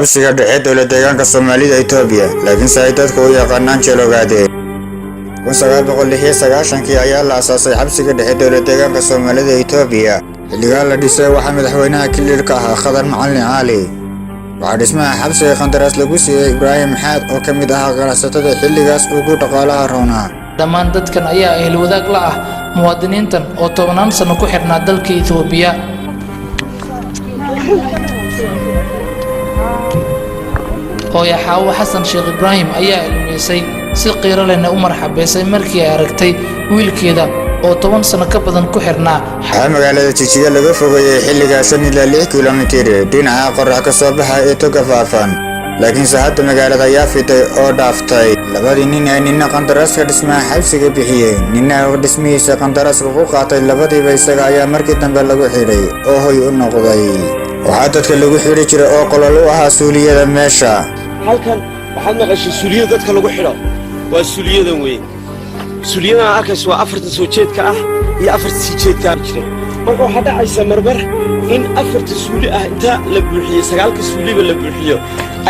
xabsiga dhexe dowlad deegaanka Soomaalida Itoobiya laakiin saayidadku u yaqaanaan Jeelogade 1996 ayaa la aasaasay xabsiga dhexe dowlad deegaanka Soomaalida Itoobiya xilligaa la dhisay waxaa madaxweynaha kilirka ahaa Khadar Macalin Caali waxaa dhismaha xabsiga qandaraas lagu siiyay Ibraahim Xaad oo ka mid ah ganacsatada xilligaas ugu dhaqaalaha roonaa dhammaan dadkan ayaa ahel wadaag la ah muwaadiniintan oo 10 sano ku xirnaa dalka Itoobiya hooyo Xaawo Xasan Sheekh Ibraahim ayaa ilmeysay si qiiro leh u marxabeysay markii ay aragtay wiilkeeda oo 10 sano ka badan ku xirnaa magaalada Jijjiga laga fogeeyay xilliga 6 kiiloomitir dhinaca qorax ka soo baxay ee toga faafan laakiin saacada magaalada ayaa fitay oo dhaaftay labadii nin ay ninna qandaraaska dhismaha xabsiga bixiyay ninna oo dhismihiisa qandaraaska ku qaatay labadiiba isaga ayaa markii dambe lagu xiray oo hoy u noqday waxaa dadka lagu xiri jiray oo qolol u ahaa suuliyada meesha halkan waxaad maqashay suuliyada dadka lagu xiro waa suuliyadan weyn suuliyadan arkayso waa 4 soo jeedka ah iyo 4 sii jeedka jira marka waxa dhacaysa marmar in 4 suuli ah inta la buuxiyo 9 suuliba la buuxiyo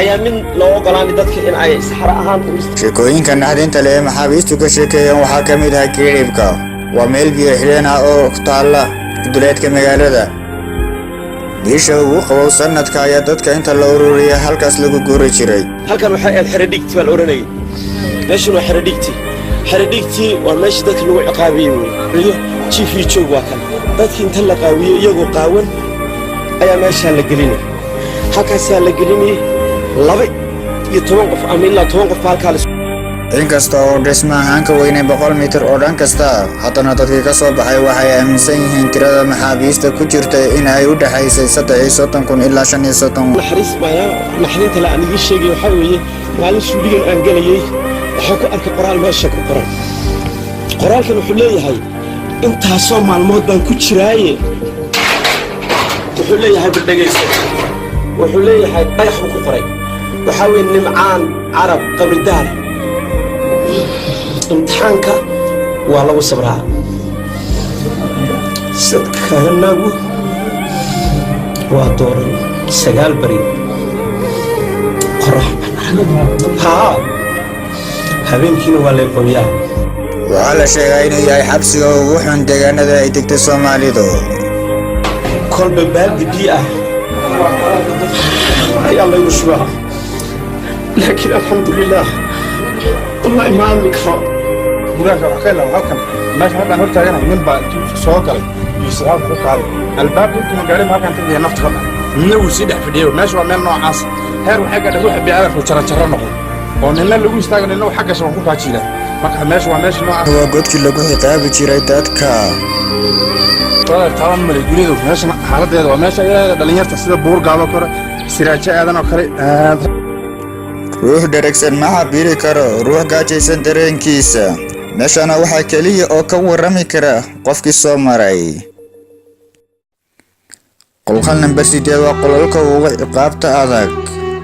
ayaa min loo ogolaan dadka in ay saxara ahaan u sheekooyinka naxdinta leh maxaabiistu ka sheekeeyeen waxaa ka mid ah geeribka waa meel biyo xireen ah oo ku taala duleedka magaalada bisha ugu qabow sanadka ayaa dadka inta la ururiyay halkaas lagu guuri jiray halkan waxa ay xeradhigti bal oranay meeshu waa xeradhigti waa meesha dadka lagu ciqaabiyo iyo chief joog waa kan dadka inta la qaawiyo iyagoo qaawan ayaa meesha la gelinay halkaas la gelinay 12 qof ama ilaa 10 qof halkaas inkasta oo dhismaha ka weynay 100 mitir oo dhan kasta haddana dadkii ka soo baxay waxay aaminsan yihiin tirada maxaabiista ku jirta in ay u dhaxaysay 30 ilaa 50 naxariis baa naxdinta la aniga sheegay waxa weeye maalin suuligan aan galayay waxa ku arkay qoraal meesha ku qoran qoraalkan wuxuu leeyahay intaasoo maalmood baan ku jiraaye wuxuu leeyahay bardhagayso wuxuu leeyahay ayax ku qoray waxa weeye nimcaan carab qabridaar imtixaanka waa lagu sabraa sadkanagu waa dooran 9 bari qorax habeenkiina waa la qoyaa waxaa la sheegay inuu yahay xabsiga ugu xun deegaanada ay degtay Soomaalidu kolba baaldi biyo ah ayaa lagu shubaa laakiin alxamdulillaah والله ما عندك حق gudaha wax ka ilaa halkan meesha hadda hor taagana min baa soo galay isaga ku qaaday albaabka intuu magaalada halkan tagay nafta ka dhacay uu si dhex fadhiyo meesha waa meel noocaas heer waxa ka dhaw xabiyaada ku jara noqon oo ninna lagu istaagay inuu xagga soo ku kaajila marka meesha waa meesha noocaas waa godkii lagu xitaabi jiray dadka taan mali guridu meesha xaaladeeda waa meesha ay dhalinyarta sida buur gaalo kore siraajo aadan oo kale ruux dheregsan ma cabiri karo ruux gaajaysan dareenkiisa meeshana waxaa kaliya oo ka warrami kara qofkii soo maray qolkan number 8 waa qololka ugu ciqaabta adag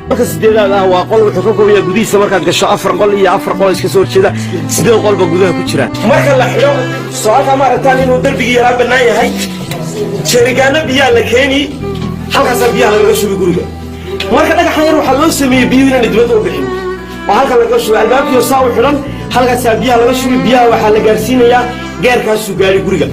marka 8 ah waa qol wuxuu ka koobayaa gudihiisa markaad gasho 4 qol iyo 4 qol iska soo horjeeda 8 qolba gudaha ku jira marka la xiro socodka ma aragtaan inuu darbiga yaraa bannaan yahay jeerigaana biyaa la keeni halkaas biyaa laga shubi guriga marka dhagaxa yar waxa loo sameeyay biyo inaan dibadda u bixin oo halka laga shubo albaabkiisa soo xiran halkaas biyaha laga shubo biyaha waxa la gaarsiinayaa geerkaas u gaari guriga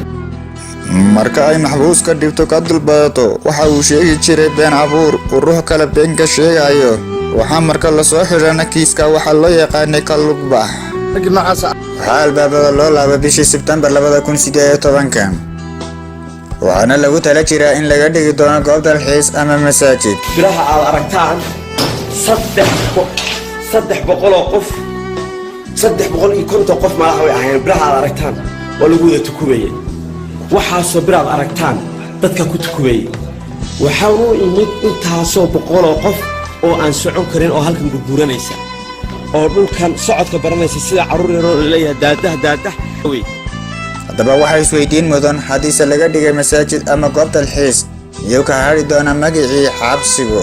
marka ay maxbuus ka dhibto ka dulbadato waxa uu sheegi jiray been abuur uu ruux kale been ka sheegayo waxa marka la soo xirana kiiska waxa loo yaqaanay kalugbax waxa albaabada loo laabay bishii Sebtembar 2018 waxaana lagu tala jiraa in laga dhigi doono goob dalxiis ama masaajid biraha aad aragtaan 300 qof 350 qof ma way ahayn biraha aad aragtaan oo lagu wada tukubayay waxa soo biraad aragtaan dadka ku tukubayay waxa uu imid intaasoo 100 qof oo aan socon karin oo halkan gurguranaysa oo dhulkan socodka baranaysa sida caruur yar oo leeyahay daadah haddaba waxay isweydiin mudan haddii laga dhigay masaajid ama goob dalxiis iyo ka hari doona magacii xabsigu